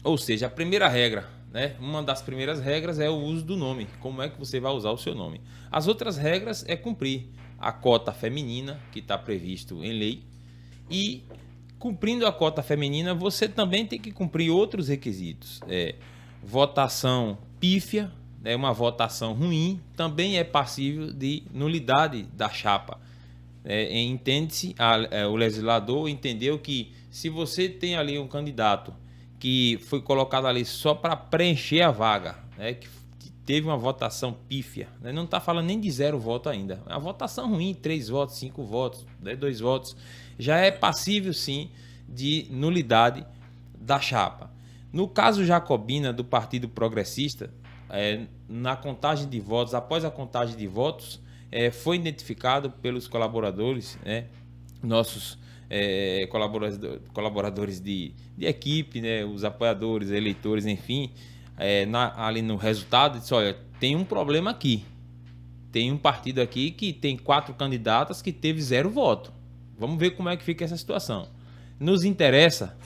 Ou seja, a primeira regra, né? Uma das primeiras regras é o uso do nome. Como é que você vai usar o seu nome? As outras regras é cumprir a cota feminina, que está previsto em lei, e cumprindo a cota feminina, você também tem que cumprir outros requisitos. Votação pífia, uma votação ruim, também é passível de nulidade da chapa. Entende-se, o legislador entendeu que se você tem ali um candidato que foi colocado ali só para preencher a vaga, que teve uma votação pífia, não está falando nem de 0 voto ainda, a votação ruim, 3 votos, 5 votos, 2 votos, já é passível sim de nulidade da chapa. No caso Jacobina do Partido Progressista, na contagem de votos, após a contagem de votos, foi identificado pelos colaboradores, nossos colaboradores de equipe, os apoiadores, eleitores, enfim, ali no resultado, disse, olha, tem um problema aqui. Tem um partido aqui que tem 4 candidatas que teve 0 voto. Vamos ver como é que fica essa situação. Nos interessa,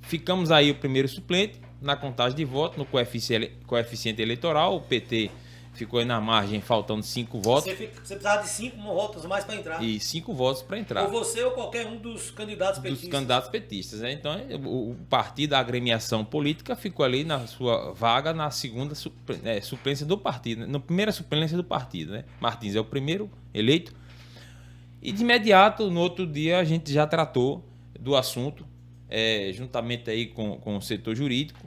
ficamos aí o primeiro suplente na contagem de votos, no coeficiente eleitoral, o PT ficou aí na margem, faltando 5 votos. Você precisava de 5 votos mais para entrar. E 5 votos para entrar. Ou você ou qualquer um dos candidatos petistas. Dos candidatos petistas. Então, o partido, a agremiação política, ficou ali na sua vaga na segunda suplência do partido. Na primeira suplência do partido. Martins é o primeiro eleito. E de imediato, no outro dia, a gente já tratou do assunto, juntamente aí com o setor jurídico,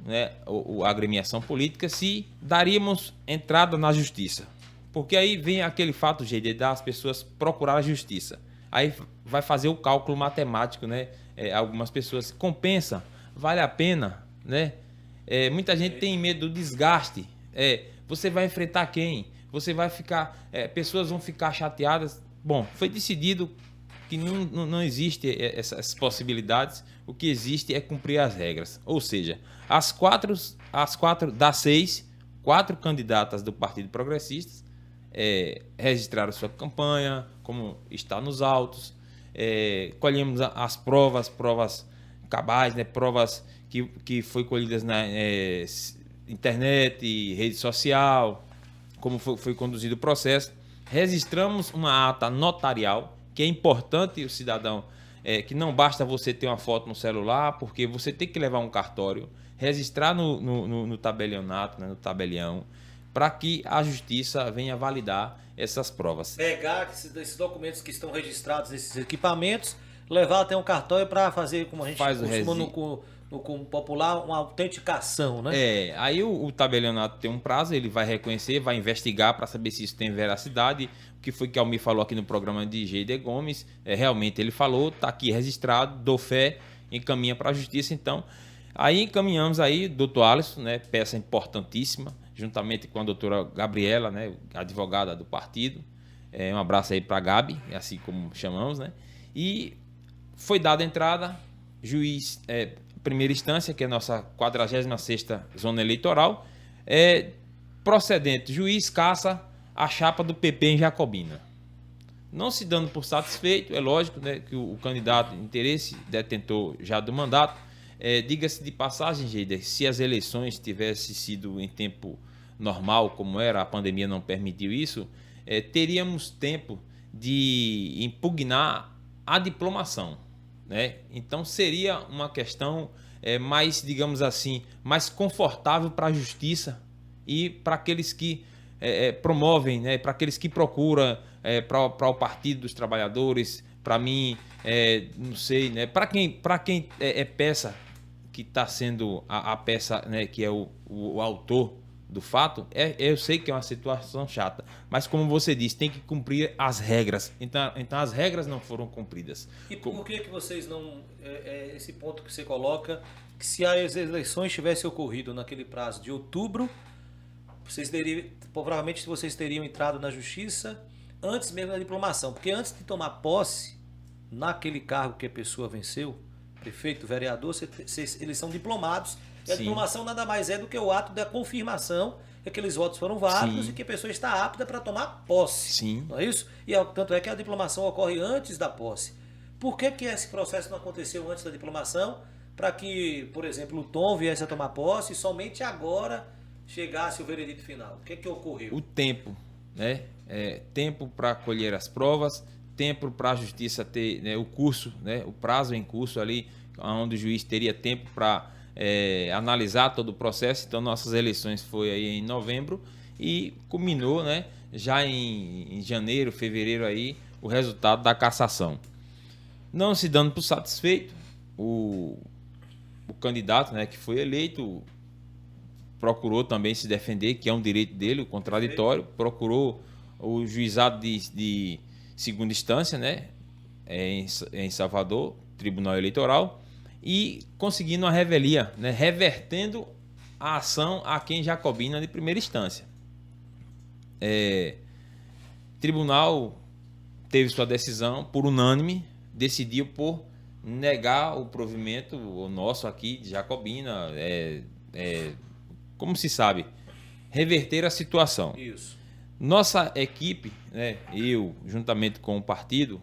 a agremiação política, se daríamos entrada na justiça. Porque aí vem aquele fato, de das pessoas procurar a justiça. Aí vai fazer o cálculo matemático, algumas pessoas, compensa, vale a pena, muita gente tem medo do desgaste. Você vai enfrentar quem? Você vai ficar, pessoas vão ficar chateadas. Bom, foi decidido que não existe essas possibilidades. O que existe é cumprir as regras. Ou seja, as quatro das 6, 4 candidatas do Partido Progressista registraram sua campanha, como está nos autos, colhemos as provas cabais, provas que foi colhidas na internet, rede social, como foi conduzido o processo. Registramos uma ata notarial, que é importante o cidadão, que não basta você ter uma foto no celular, porque você tem que levar um cartório, registrar no tabelionato, no tabelião, para que a justiça venha validar essas provas. Pegar esses documentos que estão registrados nesses equipamentos, levar até um cartório para fazer, como a gente costuma no popular, uma autenticação, Aí o tabelionato tem um prazo, ele vai reconhecer, vai investigar para saber se isso tem veracidade. O que foi que Almir falou aqui no programa de G.D. Gomes, realmente ele falou, está aqui registrado, dou fé, encaminha para a justiça. Então, aí encaminhamos aí, doutor Alisson, peça importantíssima, juntamente com a doutora Gabriela, advogada do partido. Um abraço aí para a Gabi, assim como chamamos, E foi dada a entrada, juiz, primeira instância, que é a nossa 46ª zona eleitoral, procedente, juiz caça a chapa do PP em Jacobina. Não se dando por satisfeito, é lógico, que o candidato de interesse, detentor já do mandato, diga-se de passagem, Geida, se as eleições tivessem sido em tempo normal, como era, a pandemia não permitiu isso, teríamos tempo de impugnar a diplomação. Então seria uma questão mais, digamos assim, mais confortável para a justiça e para aqueles que promovem, para aqueles que procuram para o Partido dos Trabalhadores, para mim, não sei, para quem é peça, que está sendo a peça, que é o autor do fato, eu sei que é uma situação chata, mas como você disse, tem que cumprir as regras. Então as regras não foram cumpridas. E por que vocês não... esse ponto que você coloca, que se as eleições tivessem ocorrido naquele prazo de outubro, provavelmente vocês teriam entrado na justiça antes mesmo da diplomação, porque antes de tomar posse naquele cargo que a pessoa venceu, prefeito, vereador, eles são diplomados. E a diplomação nada mais é do que o ato da confirmação que aqueles votos foram válidos. Sim. E que a pessoa está apta para tomar posse. Sim. Não é isso? E tanto é que a diplomação ocorre antes da posse. Por que esse processo não aconteceu antes da diplomação? para que, por exemplo, o Tom viesse a tomar posse e somente agora chegasse o veredito final? O que é que ocorreu? O tempo, né? Tempo para colher as provas, tempo para a justiça ter, né, o curso, né, o prazo em curso ali, onde o juiz teria tempo para analisar todo o processo. Então, nossas eleições foi aí em novembro e culminou, né, já em janeiro, fevereiro aí, o resultado da cassação. Não se dando por satisfeito, o candidato, né, que foi eleito procurou também se defender, que é um direito dele, o contraditório, procurou o juizado de segunda instância, né, em Salvador, Tribunal Eleitoral, e conseguindo a revelia, né, revertendo a ação a quem jacobina de primeira instância. Tribunal teve sua decisão por unânime, decidiu por negar o provimento o nosso aqui de jacobina, como se sabe, reverter a situação. Isso. Nossa equipe, né, eu, juntamente com o partido,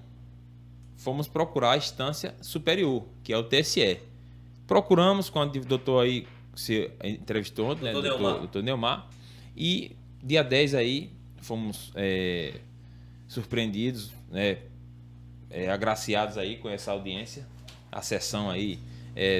fomos procurar a instância superior, que é o TSE. Procuramos, quando o doutor aí se entrevistou, né, doutor Neumar, e dia 10 aí fomos surpreendidos, né, agraciados aí com essa audiência, a sessão aí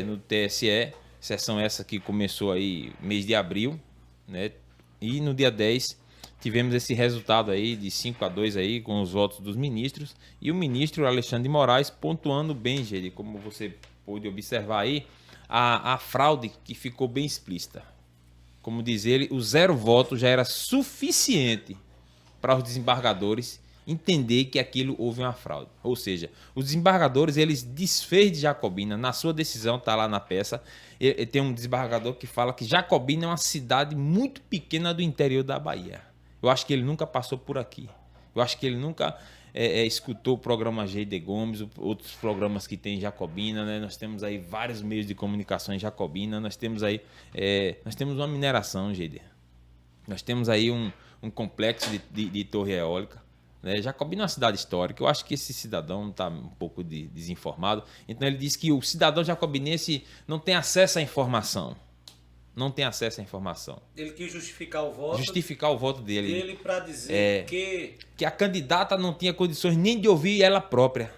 no TSE, sessão essa que começou aí mês de abril, né, e no dia 10 tivemos esse resultado aí de 5-2 aí com os votos dos ministros, e o ministro Alexandre de Moraes pontuando bem, gente, como você pôde observar aí, a fraude que ficou bem explícita. Como diz ele, o 0 voto já era suficiente para os desembargadores entender que aquilo houve uma fraude. Ou seja, os desembargadores, eles desfez de Jacobina, na sua decisão, está lá na peça, tem um desembargador que fala que Jacobina é uma cidade muito pequena do interior da Bahia. Eu acho que ele nunca passou por aqui. Eu acho que ele nunca escutou o programa G.D. Gomes, outros programas que tem em Jacobina, né? Nós temos aí vários meios de comunicação em Jacobina, nós temos aí nós temos uma mineração, G.D. Nós temos aí um complexo de torre eólica. Né? Jacobina é uma cidade histórica. Eu acho que esse cidadão está um pouco desinformado. Então ele diz que o cidadão jacobinense não tem acesso à informação. Não tem acesso à informação. Ele quis justificar o voto. Justificar o voto dele. Para dizer que a candidata não tinha condições nem de ouvir ela própria.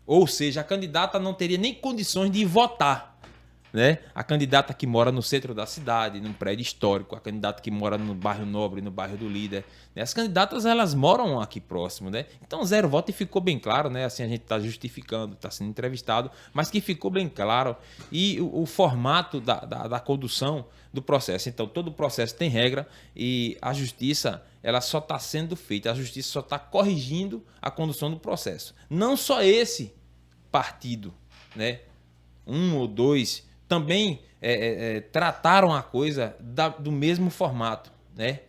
Ou seja, a candidata não teria nem condições de votar. Né? A candidata que mora no centro da cidade, num prédio histórico, a candidata que mora no bairro Nobre, no bairro do Líder. Né? As candidatas, elas moram aqui próximo, né? Então, 0 voto, e ficou bem claro, né? Assim, a gente está justificando, está sendo entrevistado, mas que ficou bem claro. E o formato da condução do processo. Então, todo o processo tem regra e a justiça, ela só está sendo feita, a justiça só está corrigindo a condução do processo. Não só esse partido, né? Um ou dois também trataram a coisa do mesmo formato, né?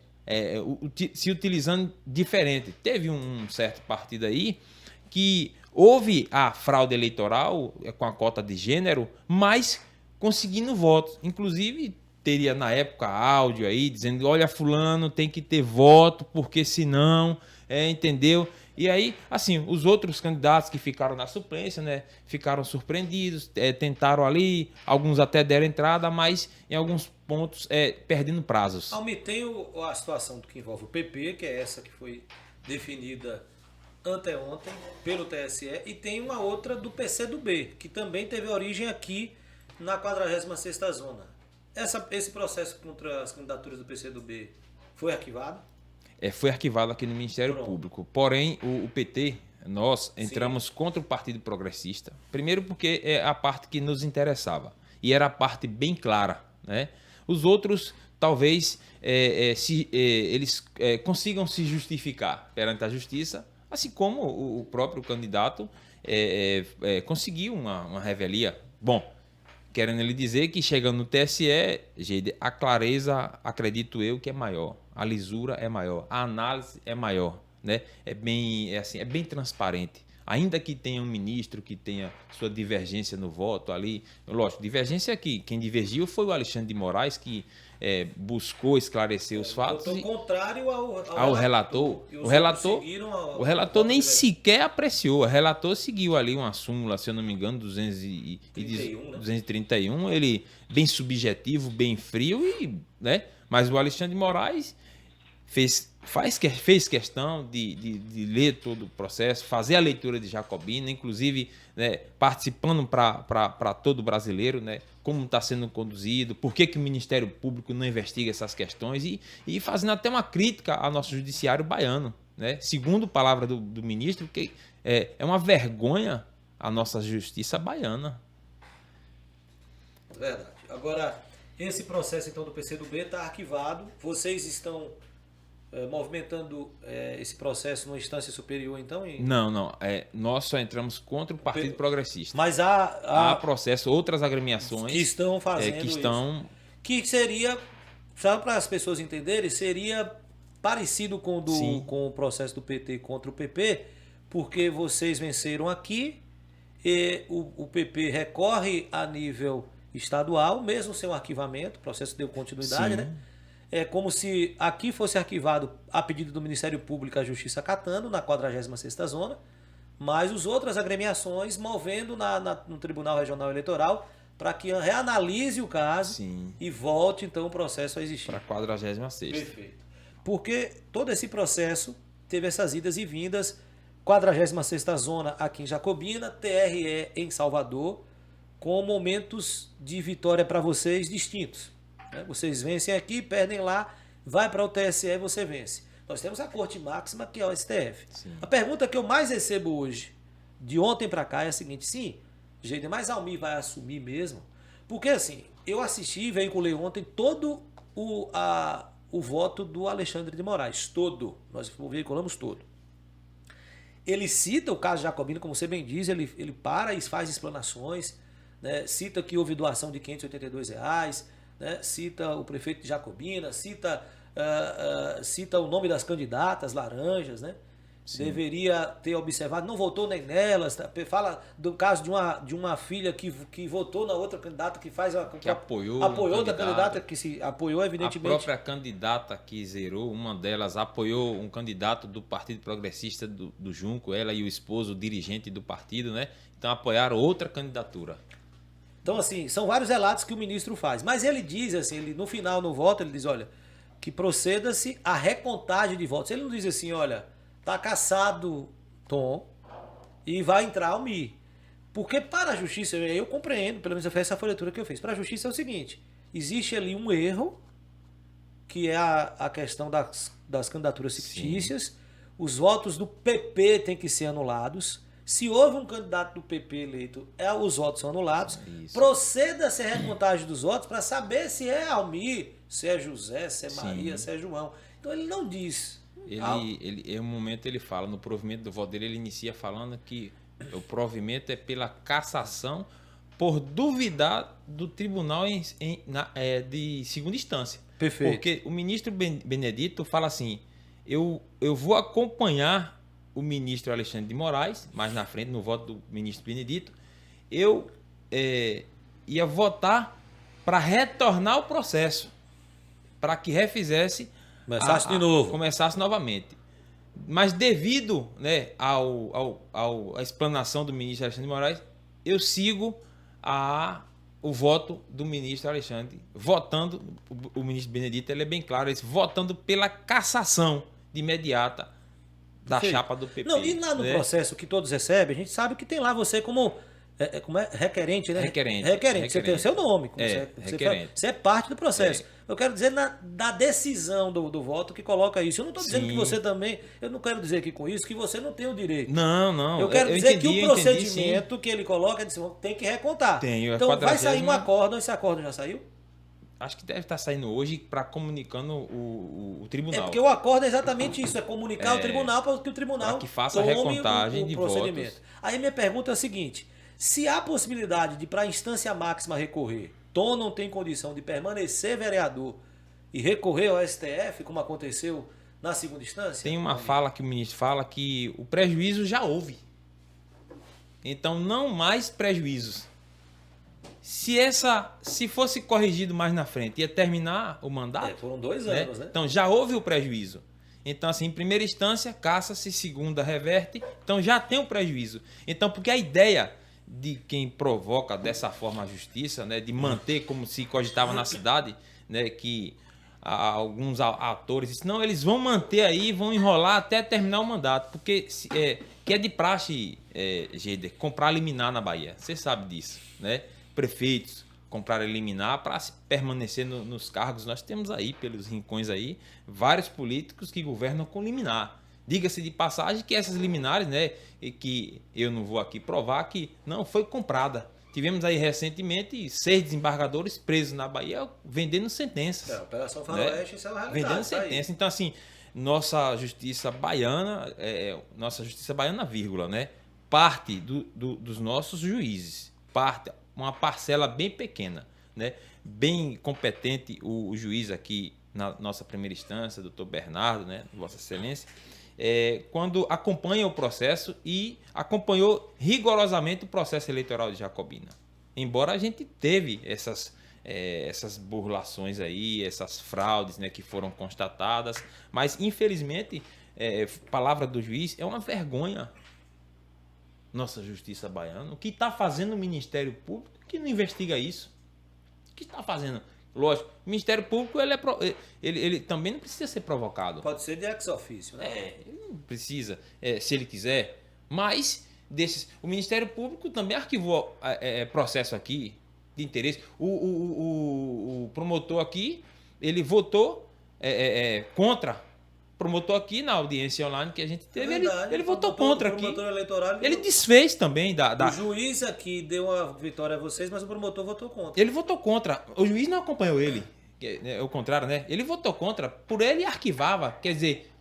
Se utilizando diferente. Teve um certo partido aí que houve a fraude eleitoral com a cota de gênero, mas conseguindo votos. Inclusive, teria na época áudio aí dizendo, olha, fulano tem que ter voto, porque senão, entendeu? E aí, assim, os outros candidatos que ficaram na suplência, né, ficaram surpreendidos, tentaram ali, alguns até deram entrada, mas em alguns pontos perdendo prazos. Tem a situação do que envolve o PP, que é essa que foi definida anteontem pelo TSE, e tem uma outra do PCdoB, que também teve origem aqui na 46ª Zona. Esse processo contra as candidaturas do PCdoB foi arquivado? Foi arquivado aqui no Ministério Público. Porém, o PT, nós entramos contra o Partido Progressista. Primeiro porque é a parte que nos interessava. E era a parte bem clara. Né? Os outros, talvez, eles consigam se justificar perante a Justiça, assim como o próprio candidato conseguiu uma revelia. Bom, querendo ele dizer que chegando no TSE, a clareza, acredito eu, que é maior. A lisura é maior, a análise é maior, né? É bem transparente. ainda que tenha um ministro que tenha sua divergência no voto ali, lógico, divergência aqui, quem divergiu foi o Alexandre de Moraes, que buscou esclarecer os fatos. Votou contrário ao relator. O relator nem sequer apreciou. O relator seguiu ali uma súmula, se eu não me engano, 231, ele bem subjetivo, bem frio, né? Mas o Alexandre de Moraes fez questão de ler todo o processo, fazer a leitura de Jacobina, inclusive, né, participando para todo brasileiro, né, como está sendo conduzido, por que o Ministério Público não investiga essas questões e fazendo até uma crítica ao nosso judiciário baiano. Né? Segundo palavra do ministro, que é uma vergonha a nossa justiça baiana. Verdade. Agora, esse processo então do PCdoB está arquivado, vocês estão movimentando esse processo numa instância superior, então? Não. Nós só entramos contra o Partido Progressista. Mas há processo, outras agremiações que estão fazendo isso. Que seria, só para as pessoas entenderem, seria parecido com o processo do PT contra o PP, porque vocês venceram aqui e o PP recorre a nível estadual, mesmo sem o arquivamento, o processo deu continuidade, né? É como se aqui fosse arquivado a pedido do Ministério Público a Justiça acatando, na 46ª Zona, mas as outras agremiações movendo no Tribunal Regional Eleitoral para que reanalise o caso e volte então o processo a existir. Para a 46ª. Perfeito. Porque todo esse processo teve essas idas e vindas, 46ª Zona aqui em Jacobina, TRE em Salvador, com momentos de vitória para vocês distintos. Vocês vencem aqui, perdem lá, vai para o TSE e você vence. Nós temos a Corte Máxima, que é o STF. A pergunta que eu mais recebo hoje, de ontem para cá, é a seguinte: mas Almir vai assumir mesmo? Porque assim, eu assisti e veiculei ontem todo o voto do Alexandre de Moraes. Todo. Nós veiculamos todo. Ele cita o caso Jacobina, como você bem diz, ele para e faz explanações, né? Cita que houve doação de R$ 582, né? Cita o prefeito de Jacobina, cita o nome das candidatas laranjas, né? Deveria ter observado, não votou nem nelas, tá? Fala do caso de uma filha que votou na outra candidata que faz que apoiou outra candidata que se apoiou, evidentemente. A própria candidata que zerou, uma delas apoiou um candidato do Partido Progressista do Junco, ela e o esposo, o dirigente do partido, né? Então apoiaram outra candidatura. Então, assim, são vários relatos que o ministro faz. Mas ele diz, assim, no final, no voto, ele diz, olha, que proceda-se a recontagem de votos. Ele não diz assim, olha, tá cassado Tom e vai entrar Almir. Porque para a justiça, eu compreendo, pelo menos essa foi a leitura que eu fiz. Para a justiça é o seguinte, existe ali um erro, que é a questão das candidaturas fictícias. Os votos do PP têm que ser anulados. Se houve um candidato do PP eleito, os votos são anulados. Proceda-se a recontagem dos votos para saber se é Almir, se é José, se é Maria, se é João. Então ele não diz. Em um momento ele fala, no provimento do voto dele, ele inicia falando que o provimento é pela cassação por duvidar do tribunal de segunda instância. Perfeito. Porque o ministro Benedito fala assim, eu vou acompanhar o ministro Alexandre de Moraes, mais na frente, no voto do ministro Benedito, eu ia votar para retornar o processo, para que refizesse, começasse novamente. Mas devido, né, à explanação do ministro Alexandre de Moraes, eu sigo o voto do ministro Alexandre, votando, o ministro Benedito, ele é bem claro, ele votando pela cassação de imediata da chapa do PP. Não, e lá no processo que todos recebem, a gente sabe que tem lá você como requerente, né? Requerente. Você tem o seu nome. Você é parte do processo. Eu quero dizer da decisão do voto que coloca isso. Eu não estou dizendo que você também... Eu não quero dizer aqui com isso que você não tem o direito. Não. Eu quero dizer que o procedimento que ele coloca é tem que recontar. Então vai sair um acórdão. Esse acórdão já saiu? Acho que deve estar saindo hoje para comunicando o tribunal. Porque o acordo é exatamente isso, é comunicar ao tribunal para que o tribunal que faça a recontagem de votos. Aí minha pergunta é a seguinte, se há possibilidade de para a instância máxima recorrer, Tom não tem condição de permanecer vereador e recorrer ao STF, como aconteceu na segunda instância? Tem uma fala que o ministro fala que o prejuízo já houve. Então, não mais prejuízos. Se fosse corrigido mais na frente, ia terminar o mandato. Foram 2 anos, né? Então, já houve o prejuízo. Então, assim, em primeira instância, caça-se, segunda, reverte. Então, já tem o prejuízo. Então, porque a ideia de quem provoca dessa forma a justiça, né, de manter como se cogitava na cidade, né, que alguns atores dizem, não, eles vão manter aí, vão enrolar até terminar o mandato, porque que é de praxe, Geder, comprar liminar na Bahia. Você sabe disso, né? Prefeitos comprar liminar para permanecer nos cargos. Nós temos aí, pelos rincões aí, vários políticos que governam com liminar. Diga-se de passagem que essas liminares, né, que eu não vou aqui provar, que não foi comprada. Tivemos aí recentemente 6 desembargadores presos na Bahia vendendo sentenças. Operação Faroeste, né? Isso é uma realidade. Vendendo sentenças. Então, assim, nossa justiça baiana, vírgula, né, parte dos nossos juízes, uma parcela bem pequena, né, bem competente o juiz aqui na nossa primeira instância, doutor Bernardo, né, Vossa Excelência, quando acompanha o processo e acompanhou rigorosamente o processo eleitoral de Jacobina. Embora a gente teve essas burlações aí, essas fraudes, né, que foram constatadas, mas infelizmente, palavra do juiz, é uma vergonha nossa justiça baiana. O que está fazendo o Ministério Público que não investiga isso? O que está fazendo? Lógico, o Ministério Público ele também não precisa ser provocado. Pode ser de ex-ofício, né? Ele não precisa, se ele quiser. Mas o Ministério Público também arquivou processo aqui de interesse. O promotor aqui, ele votou contra. Promotor aqui na audiência online que a gente teve, ele votou contra aqui. Ele desfez também O juiz aqui deu uma vitória a vocês, mas o promotor votou contra. Ele votou contra. O juiz não acompanhou ele. É o contrário, né? Ele votou contra. Por ele arquivava. Quer dizer,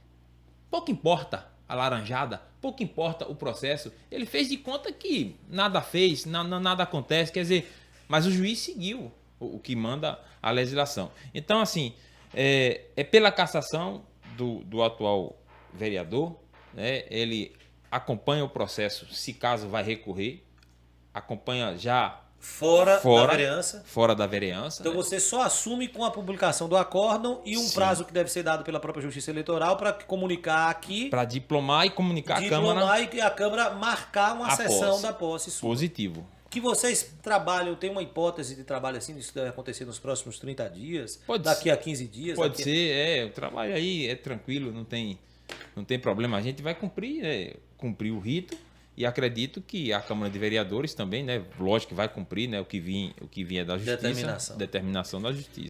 pouco importa a laranjada, pouco importa o processo. Ele fez de conta que nada fez, nada acontece. Quer dizer, mas o juiz seguiu o que manda a legislação. Então, assim, pela cassação do atual vereador, né? Ele acompanha o processo, se caso vai recorrer, acompanha já fora da vereança. Então, né? Você só assume com a publicação do acórdão e um Sim. prazo que deve ser dado pela própria Justiça Eleitoral para comunicar aqui. Para diplomar e comunicar a Câmara. E a Câmara marcar uma sessão da posse sua. Positivo. Que vocês trabalham, tem uma hipótese de trabalho assim, isso deve acontecer nos próximos 30 dias, daqui a 15 dias? Pode ser, o trabalho aí é tranquilo, não tem problema. A gente vai cumprir o rito e acredito que a Câmara de Vereadores também, né, lógico que vai cumprir, né, o que vier da Justiça. Determinação da Justiça.